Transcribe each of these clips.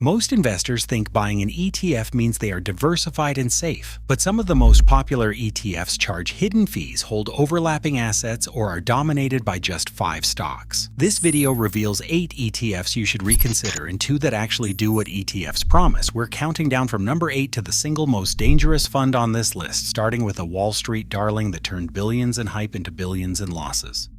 Most investors think buying an ETF means they are diversified and safe, but some of the most popular ETFs charge hidden fees, hold overlapping assets, or are dominated by just 5 stocks. This video reveals 8 ETFs you should reconsider and 2 that actually do what ETFs promise. We're counting down from number 8 to the single most dangerous fund on this list, starting with a Wall Street darling that turned billions in hype into billions in losses.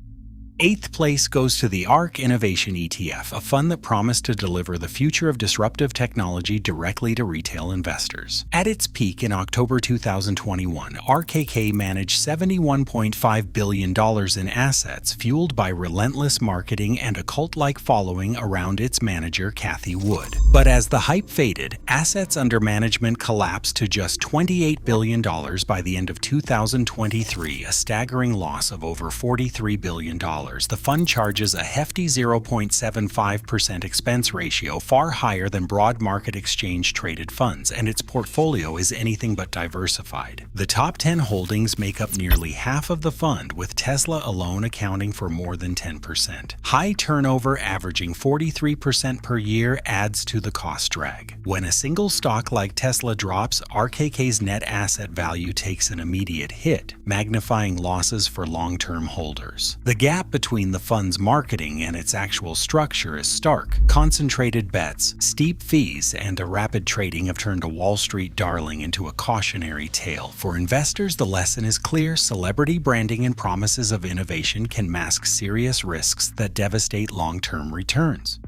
8th place goes to the ARK Innovation ETF, a fund that promised to deliver the future of disruptive technology directly to retail investors. At its peak in October 2021, ARKK managed $71.5 billion in assets, fueled by relentless marketing and a cult-like following around its manager, Cathie Wood. But as the hype faded, assets under management collapsed to just $28 billion by the end of 2023, a staggering loss of over $43 billion. The fund charges a hefty 0.75% expense ratio, far higher than broad market exchange-traded funds, and its portfolio is anything but diversified. The top 10 holdings make up nearly half of the fund, with Tesla alone accounting for more than 10%. High turnover, averaging 43% per year, adds to the cost drag. When a single stock like Tesla drops, ARKK's net asset value takes an immediate hit, magnifying losses for long-term holders. The gap between the fund's marketing and its actual structure is stark. Concentrated bets, steep fees, and a rapid trading have turned a Wall Street darling into a cautionary tale. For investors, the lesson is clear: celebrity branding and promises of innovation can mask serious risks that devastate long-term returns.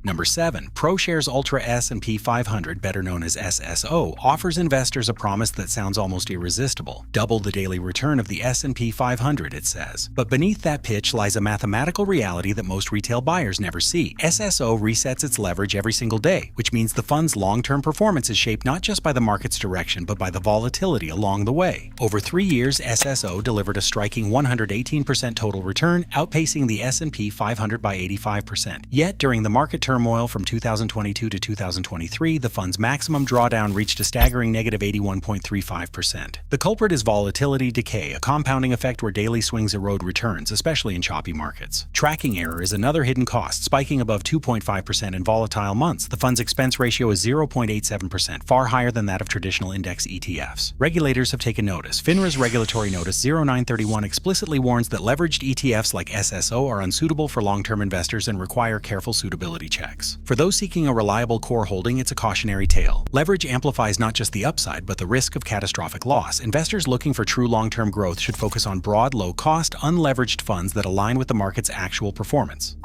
Number 7. ProShares Ultra S&P 500, better known as SSO, offers investors a promise that sounds almost irresistible. Double the daily return of the S&P 500, it says. But beneath that pitch lies a mathematical reality that most retail buyers never see. SSO resets its leverage every single day, which means the fund's long-term performance is shaped not just by the market's direction, but by the volatility along the way. Over 3 years, SSO delivered a striking 118% total return, outpacing the S&P 500 by 85%. Yet, during the market turmoil from 2022 to 2023, the fund's maximum drawdown reached a staggering negative 81.35%. The culprit is volatility decay, a compounding effect where daily swings erode returns, especially in choppy markets. Tracking error is another hidden cost, spiking above 2.5% in volatile months. The fund's expense ratio is 0.87%, far higher than that of traditional index ETFs. Regulators have taken notice. FINRA's regulatory notice 0931 explicitly warns that leveraged ETFs like SSO are unsuitable for long-term investors and require careful suitability checks. For those seeking a reliable core holding, it's a cautionary tale. Leverage amplifies not just the upside, but the risk of catastrophic loss. Investors looking for true long-term growth should focus on broad, low-cost, unleveraged funds that align with the market's actual performance.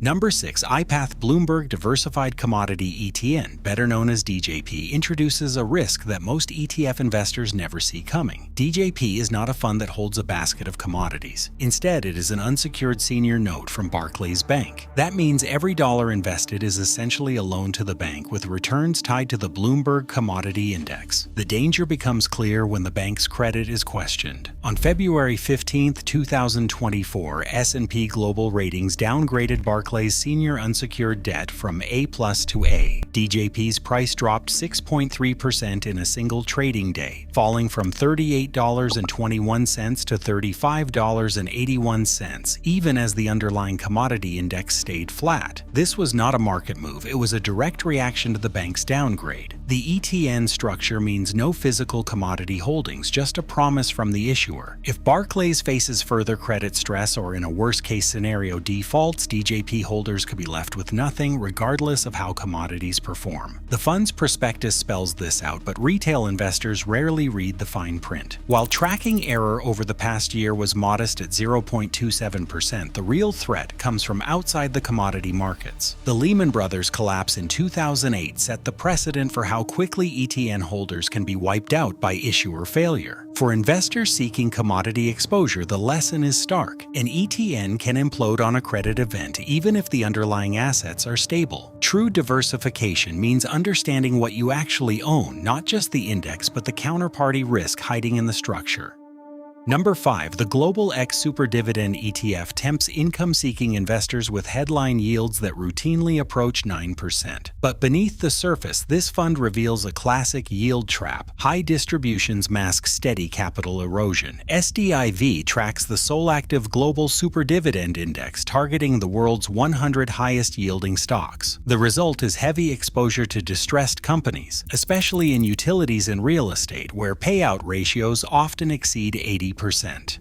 Number 6. iPath Bloomberg Diversified Commodity ETN, better known as DJP, introduces a risk that most ETF investors never see coming. DJP is not a fund that holds a basket of commodities. Instead, it is an unsecured senior note from Barclays Bank. That means every dollar invested is essentially a loan to the bank, with returns tied to the Bloomberg Commodity Index. The danger becomes clear when the bank's credit is questioned. On February 15, 2024, S&P Global Ratings downgraded Barclays senior unsecured debt from A+ to A. DJP's price dropped 6.3% in a single trading day, falling from $38.21 to $35.81, even as the underlying commodity index stayed flat. This was not a market move, it was a direct reaction to the bank's downgrade. The ETN structure means no physical commodity holdings, just a promise from the issuer. If Barclays faces further credit stress or, in a worst-case scenario, defaults, DJP holders could be left with nothing, regardless of how commodities perform. The fund's prospectus spells this out, but retail investors rarely read the fine print. While tracking error over the past year was modest at 0.27%, the real threat comes from outside the commodity markets. The Lehman Brothers collapse in 2008 set the precedent for how quickly ETN holders can be wiped out by issuer failure. For investors seeking commodity exposure, the lesson is stark. An ETN can implode on a credit event, even if the underlying assets are stable. True diversification means understanding what you actually own, not just the index, but the counterparty risk hiding in the structure. Number 5. The Global X SuperDividend ETF tempts income-seeking investors with headline yields that routinely approach 9%. But beneath the surface, this fund reveals a classic yield trap. High distributions mask steady capital erosion. SDIV tracks the sole-active Global SuperDividend Index, targeting the world's 100 highest-yielding stocks. The result is heavy exposure to distressed companies, especially in utilities and real estate, where payout ratios often exceed 80%.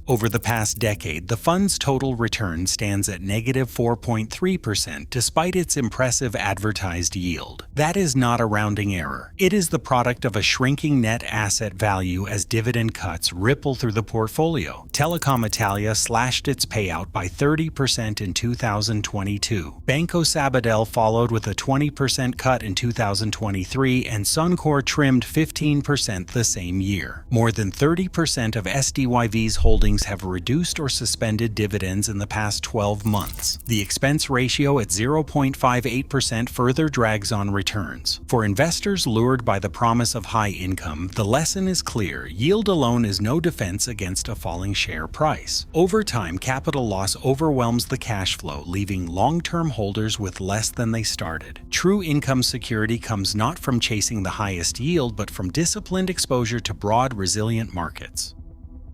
Over the past decade, the fund's total return stands at negative 4.3% despite its impressive advertised yield. That is not a rounding error. It is the product of a shrinking net asset value as dividend cuts ripple through the portfolio. Telecom Italia slashed its payout by 30% in 2022. Banco Sabadell followed with a 20% cut in 2023, and Suncor trimmed 15% the same year. More than 30% of SDIV's holdings have reduced or suspended dividends in the past 12 months. The expense ratio at 0.58% further drags on returns. For investors lured by the promise of high income, the lesson is clear: yield alone is no defense against a falling share price. Over time, capital loss overwhelms the cash flow, leaving long-term holders with less than they started. True income security comes not from chasing the highest yield, but from disciplined exposure to broad, resilient markets.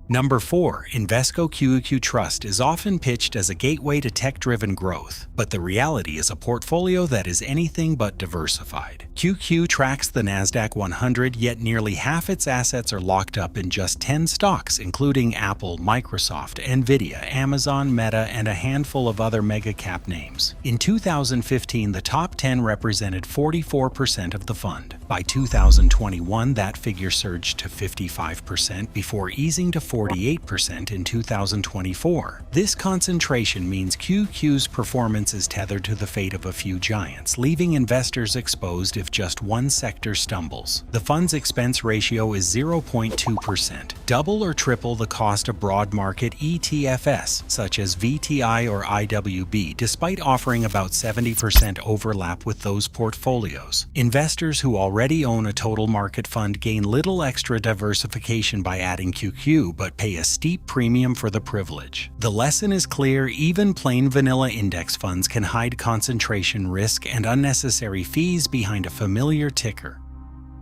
Number 4. Invesco QQ Trust is often pitched as a gateway to tech-driven growth, but the reality is a portfolio that is anything but diversified. QQ tracks the Nasdaq 100, yet nearly half its assets are locked up in just 10 stocks, including Apple, Microsoft, Nvidia, Amazon, Meta, and a handful of other mega-cap names. In 2015, the top 10 represented 44% of the fund. By 2021, that figure surged to 55% before easing to 48% in 2024. This concentration means QQ's performance is tethered to the fate of a few giants, leaving investors exposed if just one sector stumbles. The fund's expense ratio is 0.2%, double or triple the cost of broad market ETFs, such as VTI or IWB, despite offering about 70% overlap with those portfolios. Investors who already own a total market fund gain little extra diversification by adding QQ, but pay a steep premium for the privilege. The lesson is clear: even plain vanilla index funds can hide concentration risk and unnecessary fees behind a familiar ticker.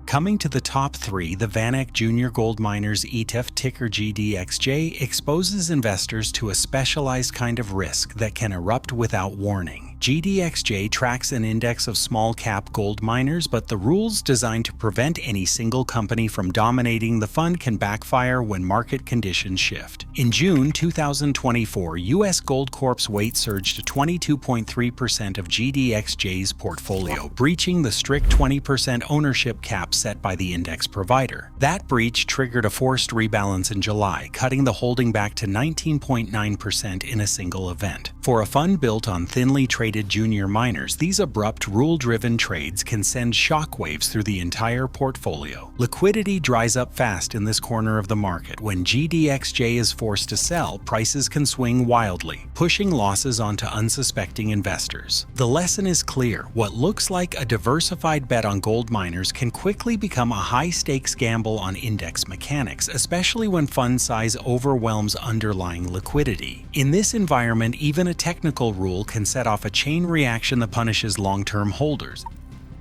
Coming to the top 3, the VanEck Junior Gold Miners ETF, ticker GDXJ, exposes investors to a specialized kind of risk that can erupt without warning. GDXJ tracks an index of small-cap gold miners, but the rules designed to prevent any single company from dominating the fund can backfire when market conditions shift. In June 2024, U.S. Gold Corp's weight surged to 22.3% of GDXJ's portfolio, breaching the strict 20% ownership cap set by the index provider. That breach triggered a forced rebalance in July, cutting the holding back to 19.9% in a single event. For a fund built on thinly traded junior miners, these abrupt, rule-driven trades can send shockwaves through the entire portfolio. Liquidity dries up fast in this corner of the market. When GDXJ is forced to sell, prices can swing wildly, pushing losses onto unsuspecting investors. The lesson is clear: what looks like a diversified bet on gold miners can quickly become a high-stakes gamble on index mechanics, especially when fund size overwhelms underlying liquidity. In this environment, even a technical rule can set off a chain reaction that punishes long-term holders.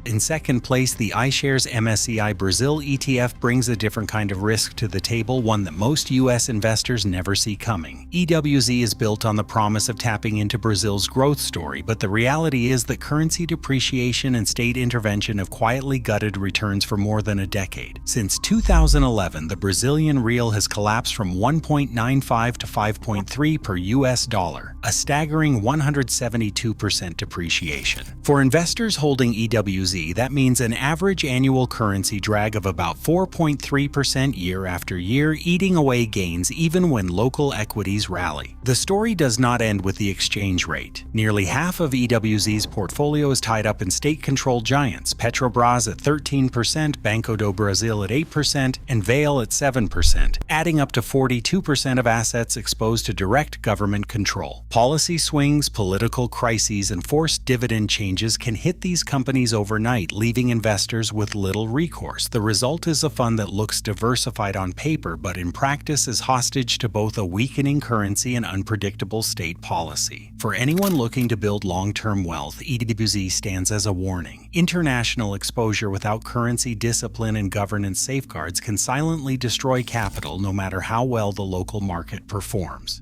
In second place, the iShares MSCI Brazil ETF brings a different kind of risk to the table, one that most U.S. investors never see coming. EWZ is built on the promise of tapping into Brazil's growth story, but the reality is that currency depreciation and state intervention have quietly gutted returns for more than a decade. Since 2011, the Brazilian real has collapsed from 1.95 to 5.3 per US dollar, a staggering 172% depreciation. For investors holding EWZ, that means an average annual currency drag of about 4.3% year after year, eating away gains even when local equities rally. The story does not end with the exchange rate. Nearly half of EWZ's portfolio is tied up in state-controlled giants: Petrobras at 13%, Banco do Brasil at 8%, and Vale at 7%, adding up to 42% of assets exposed to direct government control. Policy swings, political crises, and forced dividend changes can hit these companies overnight, overnight, leaving investors with little recourse. The result is a fund that looks diversified on paper, but in practice is hostage to both a weakening currency and unpredictable state policy. For anyone looking to build long-term wealth, ETFs stands as a warning. International exposure without currency discipline and governance safeguards can silently destroy capital no matter how well the local market performs.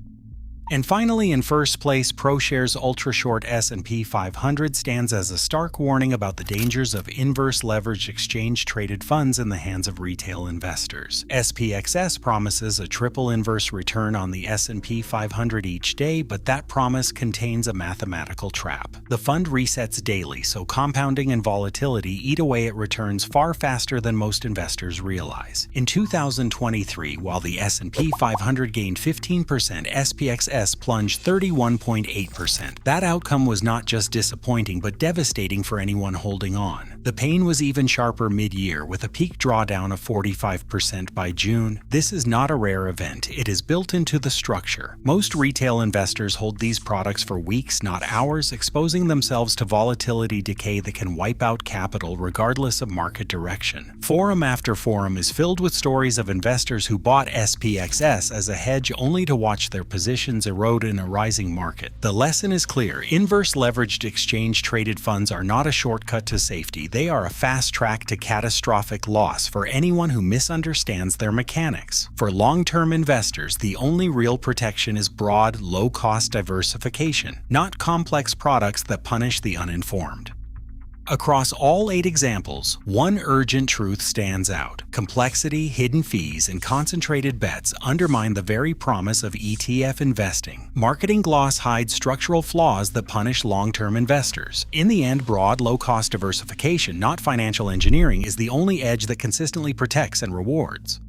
And finally, in first place, ProShares UltraShort S&P 500 stands as a stark warning about the dangers of inverse leveraged exchange-traded funds in the hands of retail investors. SPXS promises a triple inverse return on the S&P 500 each day, but that promise contains a mathematical trap. The fund resets daily, so compounding and volatility eat away at returns far faster than most investors realize. In 2023, while the S&P 500 gained 15%, SPXS plunged 31.8%. That outcome was not just disappointing but devastating for anyone holding on. The pain was even sharper mid-year, with a peak drawdown of 45% by June. This is not a rare event. It is built into the structure. Most retail investors hold these products for weeks, not hours, exposing themselves to volatility decay that can wipe out capital regardless of market direction. Forum after forum is filled with stories of investors who bought SPXS as a hedge only to watch their positions erode in a rising market. The lesson is clear. Inverse leveraged exchange-traded funds are not a shortcut to safety. They are a fast track to catastrophic loss for anyone who misunderstands their mechanics. For long-term investors, the only real protection is broad, low-cost diversification, not complex products that punish the uninformed. Across all 8 examples, one urgent truth stands out. Complexity, hidden fees, and concentrated bets undermine the very promise of ETF investing. Marketing gloss hides structural flaws that punish long-term investors. In the end, broad, low-cost diversification, not financial engineering, is the only edge that consistently protects and rewards.